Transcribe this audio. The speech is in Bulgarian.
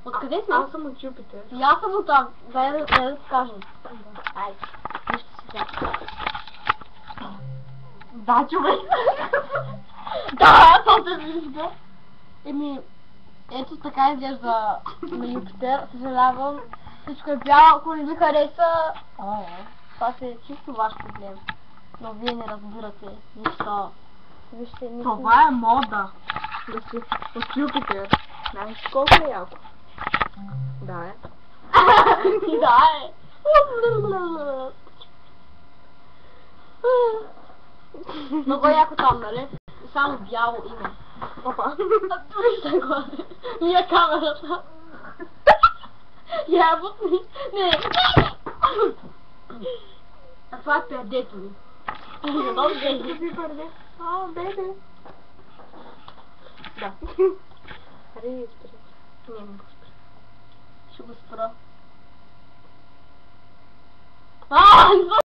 Откъде сме? Аз съм от Юпитер. И аз съм от там. Дай да ти кажем. Ай, нищо си тя. Да, човек. Да, то се вижда. Еми, ето така изглежда на Юпитер. Съжалявам. Всичко е бяло, ако не ви хареса. Това си е чисто ваш проблем. Но вие не разбирате нищо. Вижте, нищо. Това е мода. Да си от Юпитер. Знаеш колко е яко? Да е. И да е. Много е яко там, нали? Само бяло има. Опа. Вижте го. Мия камерата. Ябутни. Не. А това е пердето ми. Много беби. Бебе. Да. Аре, спри. Не го спри. Ще го спра.